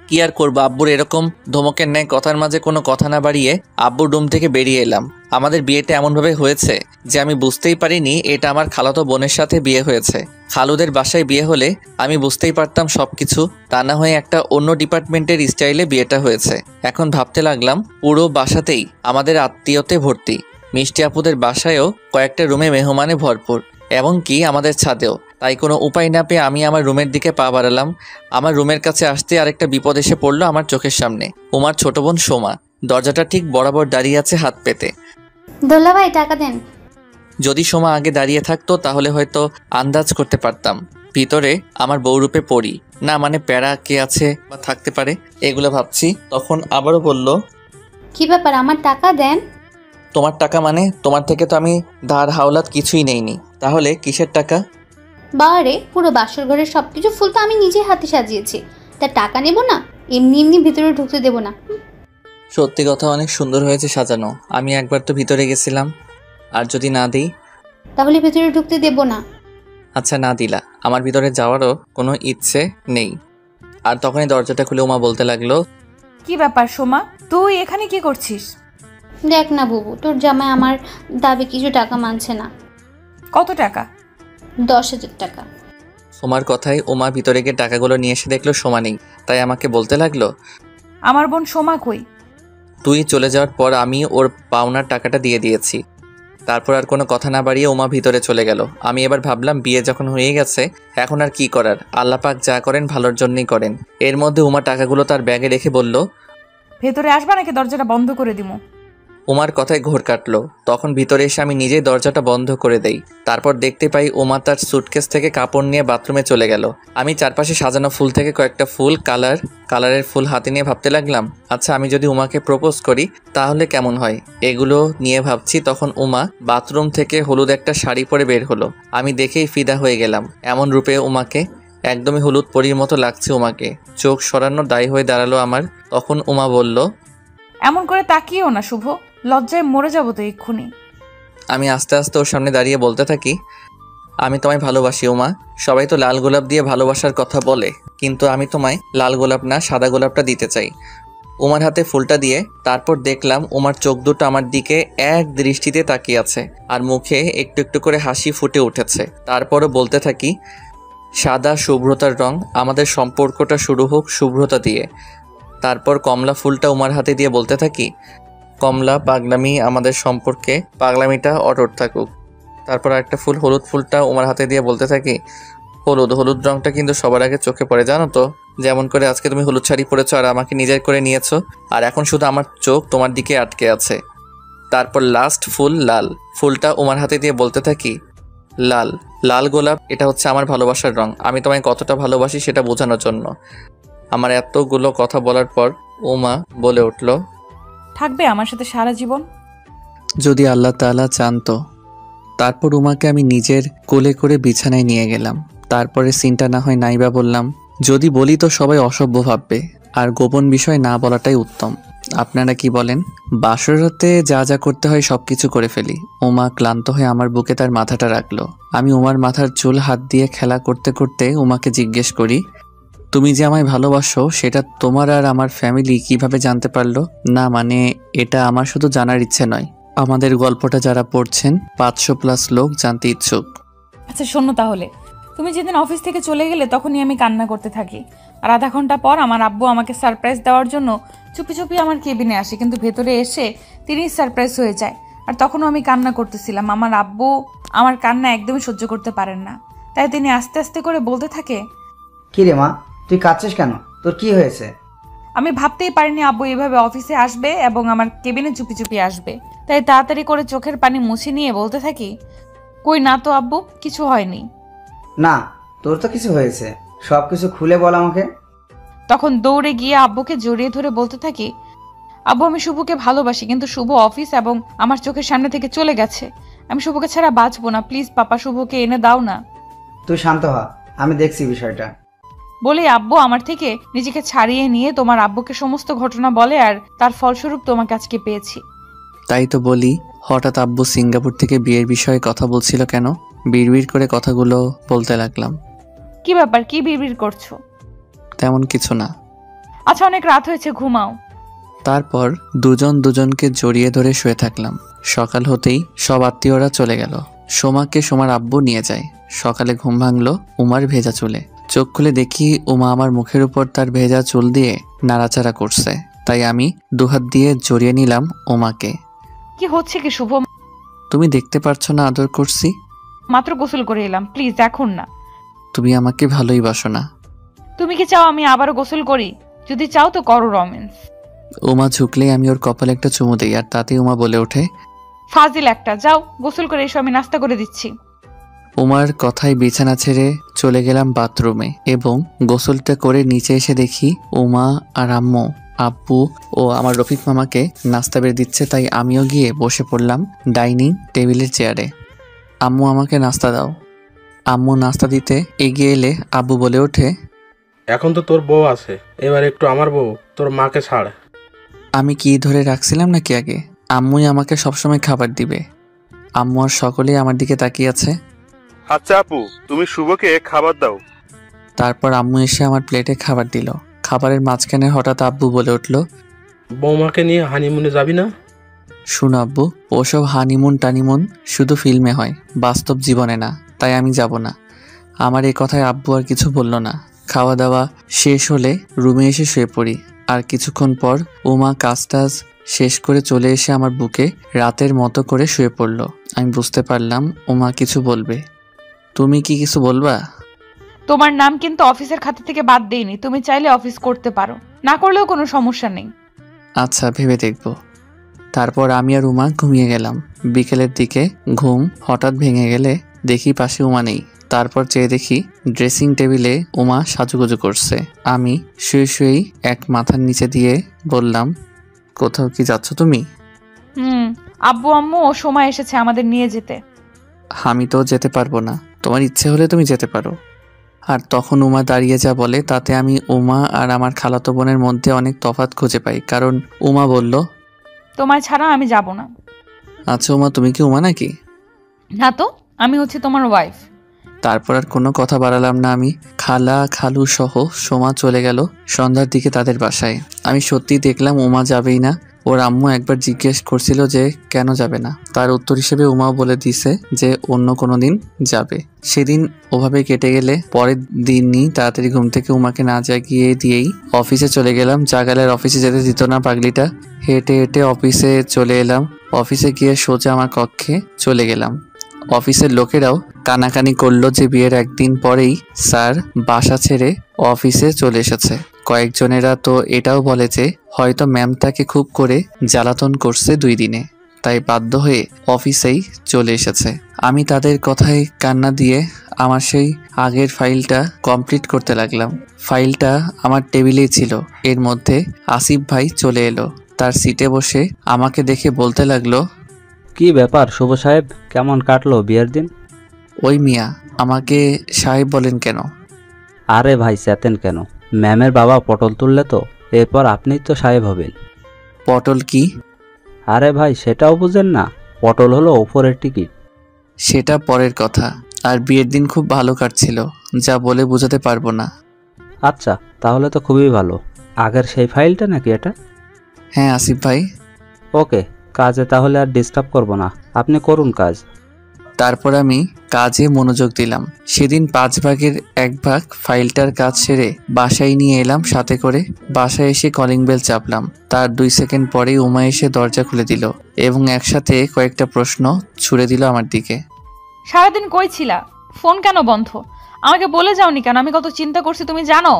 কি আর করবো, আব্বুর এরকম ধমকের ন্যায় কথার মাঝে কোনো কথা না বাড়িয়ে আব্বুর রুম থেকে বেরিয়ে এলাম। আমাদের বিয়েটা এমনভাবে হয়েছে যে আমি বুঝতেই পারিনি এটা আমার খালাতো বোনের সাথে বিয়ে হয়েছে। খালুদের বাসায় বিয়ে হলে আমি বুঝতেই পারতাম সবকিছু, তা না হয়ে একটা অন্য ডিপার্টমেন্টের স্টাইলে বিয়েটা হয়েছে। এখন ভাবতে লাগলাম পুরো বাসাতেই আমাদের আত্মীয়তে ভর্তি। মিষ্টি আপুদের বাসায়ও কয়েকটা রুমে মেহমানে ভরপুর, এমনকি আমাদের ছাদেও। তাই কোনো উপায় না পেয়ে আমি আমার রুমের দিকে পা বাড়ালাম। আমার রুমের কাছে আসতে আরেকটা বিপদ এসে পড়লো আমার চোখের সামনে। উমার ছোট বোন সোমা দরজাটা ঠিক বরাবর দাঁড়িয়ে আছে হাত পেতে। দোলা ভাই টাকা দেন। যদি সোমা আগে দাঁড়িয়ে থাকতো তাহলে হয়তো আন্দাজ করতে পারতাম ভিতরে আমার বউরূপে পড়ি না, মানে প্যারা কে আছে বা থাকতে পারে, এগুলো ভাবছি। তখন আবারও বলল, কি ব্যাপার, আমার টাকা দেন। তোমার টাকা মানে? তোমার থেকে তো আমি ধার হাওলাত কিছুই নেইনি, তাহলে কিসের টাকা? বারে পুরো বাসর ঘরের সবকিছু ফুল তো আমি নিজে হাতে সাজিয়েছি, তা টাকা নেব না? এমনি এমনি ভিতরে ঢুকতে দেব না। সত্যি কথা, অনেক সুন্দর হয়েছে সাজানো। আমি একবার তো ভিতরে গেছিলাম, আর যদি না দিই? তাহলে ভিতরে ঢুকতে দেব না। আচ্ছা না দিলা, আমার ভিতরে যাওয়ারও কোনো ইচ্ছে নেই। আর তখনই দরজাটা খুলে উমা বলতে লাগলো, কি ব্যাপার সোমা, তুই এখানে কি করছিস? দেখ না বুবু, তোর জামাই আমার দাবি কিছু টাকা মানছে না। কত টাকা? 10,000 টাকা। সোমার কথায় উমা ভিতরে গিয়ে টাকাগুলো নিয়ে এসে দেখলো সোমা নেই। তাই আমাকে বলতে লাগলো, আমার বোন সোমা কই? তুই চলে যাওয়ার পর আমি ওর পাওনার টাকাটা দিয়ে দিয়েছি। তারপর আর কোনো কথা না বাড়িয়ে উমা ভিতরে চলে গেল। আমি এবার ভাবলাম বিয়ে যখন হয়ে গেছে এখন আর কি করার, আল্লাহ পাক যা করেন ভালোর জন্যই করেন। এর মধ্যে উমা টাকাগুলো তার ব্যাগে রেখে বলল, ভেতরে আসবা নাকি দরজাটা বন্ধ করে দিমু? উমার কথায় ঘোর কাটলো। তখন ভিতরে এসে আমি নিজেই দরজাটা বন্ধ করে দেই। তারপর দেখতে পাই উমা তার সুটকেস থেকে কাপড় নিয়ে বাথরুমে চলে গেল। আমি চারপাশে সাজানো ফুল থেকে কয়েকটা ফুল কালারের ফুল হাতে নিয়ে ভাবতে লাগলাম, আচ্ছা আমি যদি উমাকে প্রপোজ করি তাহলে কেমন হয়। এগুলো নিয়ে ভাবছি, তখন উমা বাথরুম থেকে হলুদ একটা শাড়ি পরে বের হলো। আমি দেখেই ফিদা হয়ে গেলাম এমন রূপে উমাকে। একদমই হলুদ পরীর মতো লাগছে উমাকে। চোখ সরানো দায় হয়ে দাঁড়ালো আমার। তখন উমা বলল, এমন করে তাকিয়েও না শুভ, লজ্জায় মরে যাবো তো এক্ষুনি। আমি আস্তে আস্তে ওর সামনে দাঁড়িয়ে বলতে থাকি, আমি তোমায় ভালোবাসি উমা। সবাই তো লাল গোলাপ দিয়ে ভালোবাসার কথা বলে, কিন্তু আমি তোমায় লাল গোলাপ না সাদা গোলাপটা দিতে চাই। উমার হাতে ফুলটা দিয়ে তারপর দেখলাম উমার চোখ দুটো আমার দিকে এক দৃষ্টিতে তাকিয়ে আছে, আর মুখে একটু একটু করে হাসি ফুটে উঠেছে। তারপরও বলতে থাকি, সাদা শুভ্রতার রং, আমাদের সম্পর্কটা শুরু হোক শুভ্রতা দিয়ে। তারপর কমলা ফুলটা উমার হাতে দিয়ে বলতে থাকি, কমলা পাগলামি আমাদের সম্পর্কে, পাগলামিটা অটুট থাকুক। তারপর একটা ফুল হলুদ ফুলটা উমার হাতে দিয়ে বলতে থাকি, হলুদ রংটা কিন্তু সবার আগে চোখে পড়ে জানো তো। যেমন করে আজকে তুমি হলুদ শাড়ি পরেছো আর আমাকে নিজের করে নিয়েছো, আর এখন শুধু আমার চোখ তোমার দিকে আটকে আছে। তারপর লাস্ট ফুল লাল ফুলটা উমার হাতে দিয়ে বলতে থাকি, লাল গোলাপ, এটা হচ্ছে আমার ভালোবাসার রং। আমি তোমায় কতটা ভালোবাসি সেটা বোঝানোর জন্য। আমার এতগুলো কথা বলার পর উমা বলে উঠল, থাকবে আমার সাথে সারা জীবন? যদি আল্লাহ তাআলা চান তো। তারপর উমাকে আমি নিজের কোলে করে বিছানায় নিয়ে গেলাম। তারপরে সিনটা না হয় নাইবা বললাম, যদি বলি তো সবাই অসভ্য ভাববে, আর গোপন বিষয় না বলাটাই উত্তম। আপনারা কি বলেন? বাসর রাতে যা যা করতে হয় সব কিছু করে ফেলি। উমা ক্লান্ত হয়ে আমার বুকে তার মাথাটা রাখলো। আমি উমার মাথার চুল হাত দিয়ে খেলা করতে করতে উমাকে জিজ্ঞেস করি, তুমি যে আমায় ভালোবাসো সেটা তোমার আর আমার ফ্যামিলি কিভাবে জানতে পারলো? না মানে এটা আমার শুধু জানার ইচ্ছে নয়, আমাদের গল্পটা যারা পড়ছেন 500+ লোক জানতে ইচ্ছুক। আচ্ছা শোনো তাহলে, তুমি যেদিন অফিস থেকে চলে গেলে তখনই আমি কান্না করতে থাকি। আর আধা ঘন্টা পর আমার আব্বু আমাকে সারপ্রাইজ দেওয়ার জন্য চুপি চুপি আমার কেবিনে আসে, কিন্তু ভেতরে এসে তিনিই সারপ্রাইজ হয়ে যায়। আর তখনও আমি কান্না করতেছিলাম। আমার আব্বু আমার কান্না একদমই সহ্য করতে পারেন না, তাই তিনি আস্তে আস্তে করে বলতে থাকে, কি রে মা, তুই কাঁদছিস কেন? তোর কি হয়েছে? আমি ভাবতেই পারিনি আব্বু এভাবে অফিসে আসবে এবং আমার কেবিনে চুপি চুপি আসবে, তাই তাড়াতাড়ি করে চোখের পানি মুছে নিয়ে বলতে থাকি, কই না তো আব্বু, কিছু হয়নি। না, তোর তো কিছু হয়েছে, সব কিছু খুলে বল আমাকে। তখন দৌড়ে গিয়ে আব্বুকে জড়িয়ে ধরে বলতে থাকি, আব্বু আমি শুভকে ভালোবাসি, কিন্তু শুভ অফিস এবং আমার চোখের সামনে থেকে চলে গেছে। আমি শুভকে ছাড়া বাঁচবো না, প্লিজ পাপা শুভকে এনে দাও না। তুই শান্ত হ, আমি দেখছি বিষয়টা। বলে আব্বু আমার থেকে নিজেকে ছাড়িয়ে নিয়ে তোমার আব্বুকে সমস্ত ঘটনা বলে, আর তার ফলস্বরূপ তোমাকে আজকে পেয়েছি। তাই তো বলি, হঠাৎ আব্বু সিঙ্গাপুর থেকে বিয়ের বিষয়ে কথা বলছিল কেন? বিড়বিড় করে কথাগুলো বলতে লাগলাম। কি ব্যাপার, কি বিড়বিড় করছো? তেমন কিছু না। আচ্ছা অনেক রাত হয়েছে, ঘুমাও। তারপর দুজন দুজনকে জড়িয়ে ধরে শুয়ে থাকলাম। সকাল হতেই সব আত্মীয়রা চলে গেল। সোমাকে সোমার আব্বু নিয়ে যায়। সকালে ঘুম ভাঙলো উমার ভেজা চুলে। চোখ খুলে দেখি উমা আমার মুখের উপর তার ভেজা চুল দিয়ে নাড়াচাড়া করছে। তাই আমি দুহাত দিয়ে জড়িয়ে নিলাম উমাকে। কি হচ্ছে কি শুভ? তুমি দেখতে পারছো না আদর করছি? মাত্র গোসল করে এলাম, প্লিজ এখন না। তুমি আমাকে ভালোই বাসো না? তুমি কি চাও আমি আবারও গোসল করি? যদি চাও তো করো রোম্যান্স। উমা ঝুঁকলেই আমি ওর কপালে একটা চুমু দিই, আর তাতেই উমা বলে ওঠে, ফাজিল একটা, যাও গোসল করে এসো, আমি নাস্তা করে দিচ্ছি। উমার কথায় বিছানা ছেড়ে চলে গেলাম বাথরুমে এবং গোসলটা করে নিচে এসে দেখি উমা আর আম্মু, আব্বু ও আমার রফিক মামাকে নাস্তা বেড়ে দিচ্ছে। তাই আমিও গিয়ে বসে পড়লাম ডাইনিং টেবিলের চেয়ারে। আম্মু আমাকে নাস্তা দাও। আম্মু নাস্তা দিতে এগিয়ে এলে আব্বু বলে ওঠে, এখন তো তোর বউ আছে, এবার একটু আমার বউ, তোর মাকে ছাড়। আমি কি ধরে রাখছিলাম নাকি আগে? আম্মুই আমাকে সবসময় খাবার দিবে। আম্মু আর সকলেই আমার দিকে তাকিয়ে আছে। আচ্ছা আপু, তুমি শুভকে খাবার দাও। তারপর আম্মু এসে আমার প্লেটে খাবার দিল। খাবারের মাঝখানে হঠাৎ আব্বু বলে উঠল, বৌমাকে নিয়ে হানিমুনে যাবি না? শুনো আব্বু, ওসব হানিমুন টানিমুন শুধু ফিল্মে হয়, বাস্তব জীবনে না, তাই আমি যাব না। আমার এই কথায় আব্বু আর কিছু বলল না। খাওয়া দাওয়া শেষ হলে রুমে এসে শুয়ে পড়ি। আর কিছুক্ষণ পর উমা কাজ টাজ শেষ করে চলে এসে আমার বুকে রাতের মতো করে শুয়ে পড়ল। আমি বুঝতে পারলাম উমা কিছু বলবে। তুমি কি কিছু বলবা? তোমার নাম কিন্তু অফিসের খাতা থেকে বাদ দেইনি, তুমি চাইলে অফিস করতে পারো, না করলেও কোনো সমস্যা নেই। আচ্ছা, ভেবে দেখব। তারপর আমি আর উমা ঘুমিয়ে গেলাম। বিকেলের দিকে ঘুম হঠাৎ ভেঙে গেলে দেখি পাশে উমা নেই। তারপর চেয়ে দেখি ড্রেসিং টেবিলে উমা সাজুগুজু করছে। আমি শুয়ে শুয়েই এক মাথার নিচে দিয়ে বললাম, কোথাও কি যাচ্ছ তুমি? আব্বু আম্মু ও সময় এসেছে আমাদের নিয়ে যেতে। আমি তো যেতে পারবো না, তোমার ইচ্ছে হলে তুমি যেতে পারো। আর তখন উমা দাঁড়িয়ে যা বলে তাতে আমি উমা আর আমার খালাতো বোনের মধ্যে অনেক তফাৎ খুঁজে পাই। কারণ উমা বলল, তোমায় ছাড়া আমি যাব না। আচ্ছা উমা, তুমি কি উমা নাকি? না তো, আমি হচ্ছে তোমার ওয়াইফ। তারপর আর কোনো কথা বাড়ালাম না আমি। খালা খালু সহ সোমা চলে গেল সন্ধ্যার দিকে তাদের বাসায়। আমি সত্যি দেখলাম উমা যাবেই না। ওর আম্মু একবার জিজ্ঞেস করছিল যে কেন যাবে না, তার উত্তর হিসেবে উমাও বলে দিছে যে অন্য কোনো দিন যাবে। সেদিন ওভাবে কেটে গেলে পরের দিনই তাড়াতাড়ি ঘুম থেকে উমাকে না জাগিয়ে দিয়েই অফিসে চলে গেলাম। জাগালের অফিসে যেতে দিত না পাগলিটা। হেঁটে হেঁটে অফিসে চলে এলাম। অফিসে গিয়ে সোজা আমার কক্ষে চলে গেলাম। অফিসের লোকেরাও কানাকানি করলো যে বিয়ের একদিন পরেই স্যার বাসা ছেড়ে অফিসে চলে এসেছে। কয়েকজনেরা তো এটাও বলে যে হয়তো ম্যাম তাকে খুব করে জ্বালাতন করছে 2 দিনে, তাই বাধ্য হয়ে অফিসেই চলে এসেছে। আমি তাদের কথায় কান্না দিয়ে আমার সেই আগের ফাইলটা কমপ্লিট করতে লাগলাম। ফাইলটা আমার টেবিলেই ছিল। এর মধ্যে আসিফ ভাই চলে এলো। তার সিটে বসে আমাকে দেখে বলতে লাগলো, কি ব্যাপার শুভ সাহেব, কেমন কাটলো বিয়ের দিন? ওই মিয়া, আমাকে সাহেব বলেন কেন? আরে ভাই চেতেন কেন? ম্যামের বাবা পটল তুললে তো, এরপর আপনিই তো সাহেব হবেন। পটল কি? আরে ভাই সেটাও বুঝেন না? পটল হলো ওপরের টিকিট। সেটা পরের কথা। আর বিয়ের দিন খুব ভালো কাটছিল, যা বলে বোঝাতে পারবো না। আচ্ছা তাহলে তো খুবই ভালো। আগের সেই ফাইলটা নাকি এটা? হ্যাঁ আসিফ ভাই। ওকে, কাজে তাহলে আর ডিস্টার্ব করব না, আপনি করুন কাজ। তারপর আমি কাজে মনোযোগ দিলাম। সেদিন 5 ভাগের 1 ভাগ ফাইলটার কাজ সেরে বাসায় নিয়ে এলাম সাথে করে। বাসায় এসে কলিং বেল চাপলাম। তার 2 সেকেন্ড পরেই উমা এসে দরজা খুলে দিল এবং একসাথে কয়েকটা প্রশ্ন ছুড়ে দিল আমার দিকে। সারাদিন কই ছিলা? ফোন কেন বন্ধ? আমাকে বলে যাওনি কেন? আমি কত চিন্তা করছি তুমি জানো?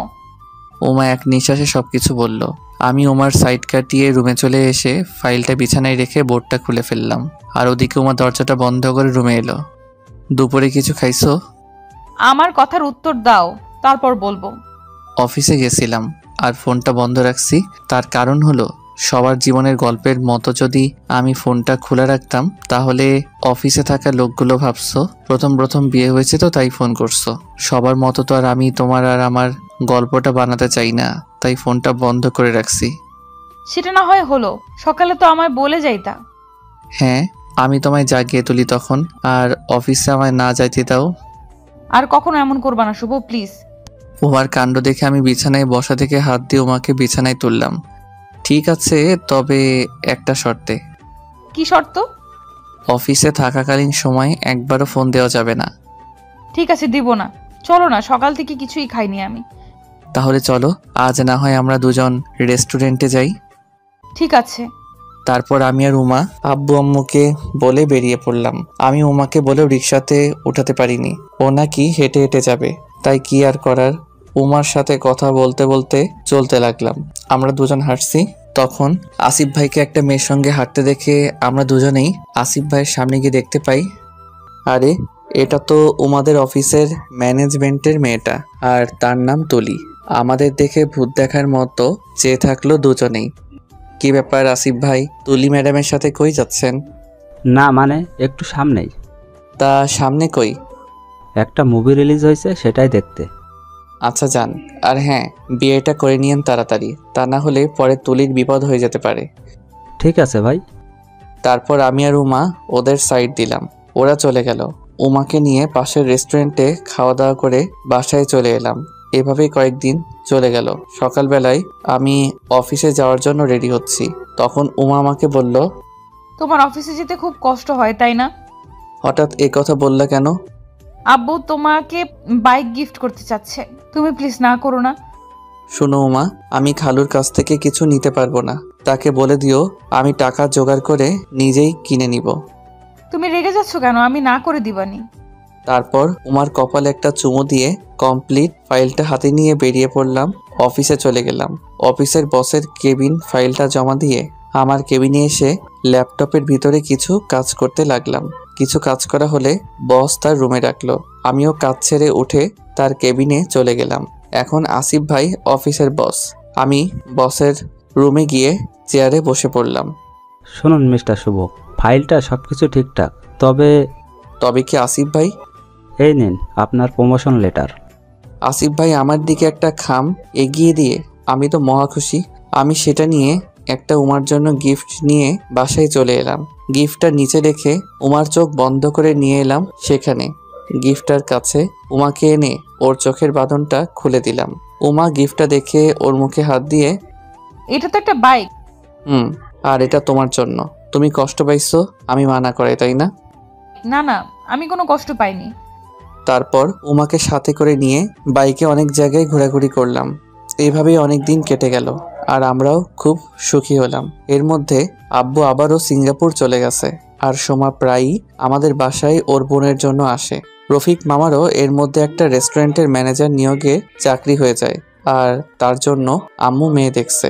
উমা এক নিঃশ্বাসে সবকিছু বলল। আমি উমার সাইড কাটিয়ে রুমে চলে এসে ফাইলটা বিছানায় রেখে বোর্ডটা খুলে ফেললাম। আর ওদিকে উমা দরজাটা বন্ধ করে রুমে এলো। দুপুরে কিছু খাইছো? আমার কথার উত্তর দাও, তারপর বলবো। অফিসে গেছিলাম আর ফোনটা বন্ধ রাখছি। তার কারণ হলো সবার জীবনের গল্পের মতো যদি আমি ফোনটা খোলা রাখতাম তাহলে অফিসে থাকা লোকগুলো ভাবছো প্রথম বিয়ে হয়েছে তো তাই ফোন করছো। সবার মতো তো আর আমি তোমার আর আমার গল্পটা বানাতে চাই না, তাই ফোনটা বন্ধ করে রাখছি। সেটা না হয় হলো, সকালে তো আমায় বলে যাইতা। হ্যাঁ, আমি তোমায় জাগিয়ে তুলি তখন, আর অফিসে আমায় না যাইতে দাও। আর কখনো এমন করবা না শুভ, প্লিজ। উমার কাণ্ড দেখে আমি বিছানায় বসা থেকে হাত দিয়ে উমাকে বিছানায় তুললাম। ঠিক আছে, তবে একটা শর্তে। কি শর্ত? অফিসে থাকাকালীন সময় একবারও ফোন দেওয়া যাবে না। ঠিক আছে, দিব না। চলো না, সকাল থেকে কিছুই খাইনি আমি। তাহলে চলো, আজ না হয় আমরা দুজন রেস্টুরেন্টে যাই। ঠিক আছে। তারপর আমি আর উমা আব্বু আম্মুকে বলে বেরিয়ে পড়লাম। আমি উমাকে বলেও রিক্সাতে উঠাতে পারিনি, ও নাকি হেঁটে হেঁটে যাবে। তাই কি আর করার, উমার সাথে কথা বলতে বলতে চলতে লাগলাম। আমরা দুজন হাঁটছি। তখন আসিফ ভাইকে একটা মেয়ের সঙ্গে হাঁটতে দেখে আমরা দুজনেই আসিফ ভাইয়ের সামনে গিয়ে দেখতে পাই, আরে এটা তো উমাদের অফিসের ম্যানেজমেন্টের মেয়েটা, আর তার নাম তুলি। আমাদের দেখে ভূত দেখার মতো চেয়ে থাকলো দুজনেই। কি ব্যাপার আসিফ ভাই, তুলি ম্যাডামের সাথে কই যাচ্ছেন? না মানে একটু সামনেই। তা সামনে কই? একটা মুভি রিলিজ হয়েছে, সেটাই দেখতে। আচ্ছা যান, আর হ্যাঁ বিয়েটা করে নিয়েন তাড়াতাড়ি, তা না হলে পরে তুলির বিপদ হয়ে যেতে পারে। ঠিক আছে ভাই। তারপর আমি আর উমা ওদের সাইড দিলাম। ওরা চলে গেল। উমাকে নিয়ে পাশের রেস্টুরেন্টে খাওয়া দাওয়া করে বাসায় চলে এলাম। এভাবেই কয়েকদিন চলে গেল। সকালবেলায় আমি অফিসে যাওয়ার জন্য রেডি হচ্ছি, তখন উমা আমাকে বলল, তোমার অফিসে যেতে খুব কষ্ট হয় তাই না? হঠাৎ এ কথা বললা কেন? আব্বু তোমাকে বাইক গিফট করতে চাচ্ছে, তুমি প্লিজ না করো না। শোনো উমা, আমি খালুর কাছ থেকে কিছু নিতে পারবো না। তাকে বলে দিও আমি টাকা জোগাড় করে নিজেই কিনে নিব। তুমি রেগে যাচ্ছ কেন? আমি না করে দিবানি। তারপর উমার কপালে একটা চুমু দিয়ে কমপ্লিট ফাইলটা হাতে নিয়ে বেরিয়ে পড়লাম। অফিসে চলে গেলাম। অফিসের বসের কেবিন ফাইলটা জমা দিয়ে আমার কেবিনে এসে ল্যাপটপের ভিতরে কিছু কাজ করতে লাগলাম। কিছু কাজ করা হলে বস তার রুমে রাখলো। আমিও কাজ ছেড়ে উঠে তার কেবিনে চলে গেলাম। এখন আসিফ ভাই অফিসের বস। আমি বসের রুমে গিয়ে চেয়ারে বসে পড়লাম। শুনুন মিস্টার শুভ, ফাইলটা সব কিছু ঠিকঠাক, তবে কি আসিফ ভাই? এই নিন আপনার প্রমোশন লেটার। আসিফ ভাই আমার দিকে একটা খাম এগিয়ে দিয়ে আমি তো মহা খুশি। আমি সেটা নিয়ে একটা উমার জন্য গিফট নিয়ে বাসায় চলে এলাম। গিফটটা নিচে রেখে উমার চোখ বন্ধ করে নিয়ে এলাম সেখানে। গিফটটার কাছে উমাকে এনে ওর চোখের বাঁধনটা খুলে দিলাম। উমা গিফটটা দেখে ওর মুখে হাত দিয়ে, এটা তো একটা বাইক। আর এটা তোমার জন্য। তুমি কষ্ট পাইছো, আমি মানা করে, তাই না? না না, আমি কোনো কষ্ট পাইনি। তারপর উমাকে সাথে করে নিয়ে বাইকে অনেক জায়গায় ঘোরাঘুরি করলাম। এইভাবেই অনেক দিন কেটে গেল আর আমরাও খুব সুখী হলাম। এর মধ্যে আব্বু আবারও সিঙ্গাপুর চলে গেছে আর সোমা প্রায়ই আমাদের বাসায় ওর বোনের জন্য আসে। রফিক মামারও এর মধ্যে একটা রেস্টুরেন্টের ম্যানেজার নিয়োগে চাকরি হয়ে যায় আর তার জন্য আম্মু মেয়ে দেখছে।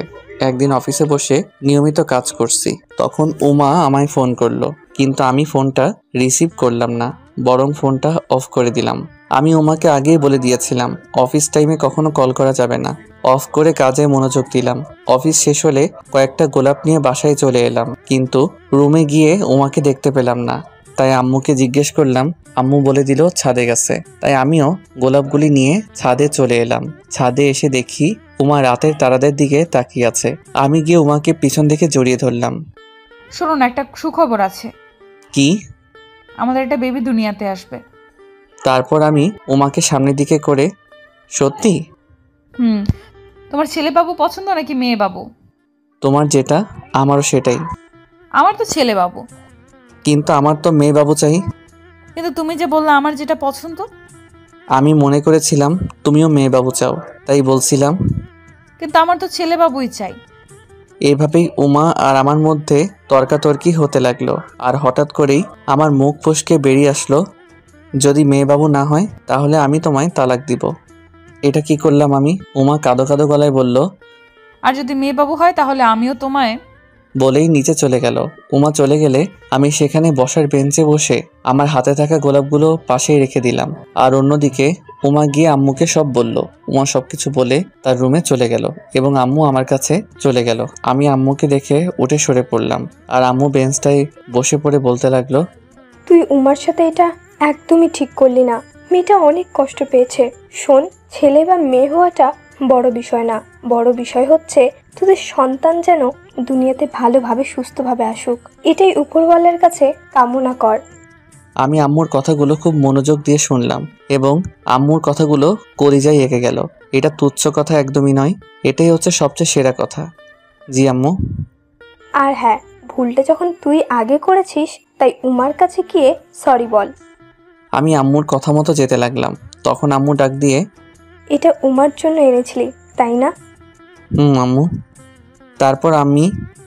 একদিন অফিসে বসে নিয়মিত কাজ করছি, তখন উমা আমায় ফোন করলো, কিন্তু আমি ফোনটা রিসিভ করলাম না, বরং ফোনটা অফ করে দিলাম। আমি উমাকে আগেই বলে দিয়েছিলাম অফিস টাইমে কখনো কল করা যাবে না। অফ করে কাজে মনোযোগ দিলাম। অফিস শেষ হলে কয়েকটা গোলাপ নিয়ে বাসায় চলে এলাম, কিন্তু রুমে গিয়ে উমাকে দেখতে পেলাম না। তাই আম্মুকে জিজ্ঞেস করলাম, আম্মু বলে দিল ছাদে গেছে। তাই আমিও গোলাপগুলি নিয়ে ছাদে চলে এলাম। ছাদে এসে দেখি উমা রাতের তারাদের দিকে তাকিয়ে আছে। আমি গিয়ে উমাকে পিছন থেকে জড়িয়ে ধরলাম। শোনো না, একটা সুখবর আছে। কি? আমাদের একটা বেবি দুনিয়াতে আসবে। তারপর আমি উমাকে সামনের দিকে করে, সত্যি? তোমার ছেলে বাবু পছন্দ নাকি মেয়ে বাবু? তোমার যেটা, আমারও সেটাই। আমার তো ছেলে বাবু। কিন্তু আমার তো মেয়ে বাবু চাই। কিন্তু তুমি যে বললে আমার যেটা পছন্দ। আমি মনে করেছিলাম তুমিও মেয়ে বাবু চাও, তাই বলছিলাম। কিন্তু আমার তো ছেলে বাবুই চাই। এভাবেই উমা আর আমার মধ্যে তর্কাতর্কি হতে লাগলো। আর হঠাৎ করেই আমার মুখ ফসকে বেরিয়ে আসলো, যদি মেয়ে বাবু না হয় তাহলে আমি তোমায় তালাক দিব। এটা কি করলাম আমি? উমা কাঁদো কাঁদো গলায় বলল, আর যদি মেয়ে বাবু হয় তাহলে আমিও তোমায়। বলেই নিচে চলে গেল। উমা চলে গেলে আমি সেখানে বসার বেঞ্চে বসে আমার হাতে থাকা গোলাপগুলো পাশেই রেখে দিলাম। আর অন্যদিকে উমা গিয়ে আম্মুকে সব বলল। উমা সবকিছু বলে তার রুমে চলে গেল এবং আম্মু আমার কাছে চলে গেল। আমি আম্মুকে দেখে উঠে সরে পড়লাম আর আম্মু বেঞ্চটায় বসে পড়ে বলতে লাগলো, তুই উমার সাথে এটা একদমই ঠিক করলি না। মেয়েটা অনেক কষ্ট পেয়েছে। শোন, ছেলে বা মেয়ে হওয়াটা বড় বিষয় না, বড় বিষয় হচ্ছে তোদের সন্তান যেন দুনিয়াতে ভালোভাবে সুস্থভাবে আসুক, এটাই উপরওয়ালার কাছে কামনা কর। আমি আম্মুর কথাগুলো খুব মনোযোগ দিয়ে শুনলাম এবং আম্মুর কথাগুলো কলিজায় এঁকে গেল। এটা তুচ্ছ কথা একদমই নয়, এটাই হচ্ছে সবচেয়ে সেরা কথা। জি আম্মু। আর হ্যাঁ, ভুলটা যখন তুই আগে করেছিস তাই উমার কাছে গিয়ে সরি বল। আমি আম্মুর কথা মতো যেতে লাগলাম। তখন আম্মু ডাক দিয়ে, এটা উমার জন্য এনেছিলি তাই না? আম্মু। তারপর আমি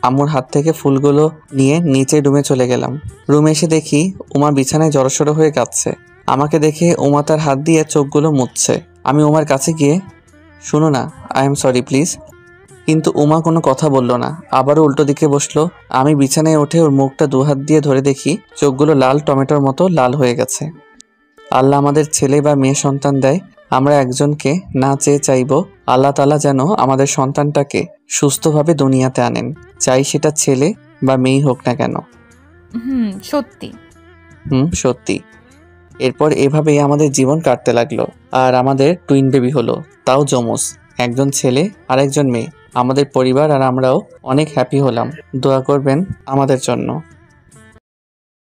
আম্মুর হাত থেকে ফুলগুলো নিয়ে নিচে রুমে চলে গেলাম। রুমে এসে দেখি উমা বিছানায় জড়সড় হয়ে কাঁদছে। আমাকে দেখে উমা তার হাত দিয়ে চোখগুলো মুছছে। আমি উমার কাছে গিয়ে, শুনো না, আই এম সরি প্লিজ। কিন্তু উমা কোনো কথা বলল না, আবারও উল্টো দিকে বসলো। আমি বিছানায় উঠে ওর মুখটা দুহাত দিয়ে ধরে দেখি চোখগুলো লাল টমেটোর মতো লাল হয়ে গেছে। আল্লাহ আমাদের ছেলে বা মেয়ে সন্তান দেয়, আমরা একজনকে না চেয়ে চাইব আল্লাহ তাআলা যেন আমাদের সন্তানটাকে সুস্থভাবে দুনিয়াতে আনেন, চাই সেটা ছেলে বা মেয়ে হোক না কেন। সত্যি। সত্যি। এরপর এভাবেই আমাদের জীবন কাটতে লাগলো আর আমাদের টুইন বেবি হলো, তাও যমজ, একজন ছেলে আর একজন মেয়ে। আমাদের পরিবার আর আমরাও অনেক হ্যাপি হলাম। দোয়া করবেন আমাদের জন্য।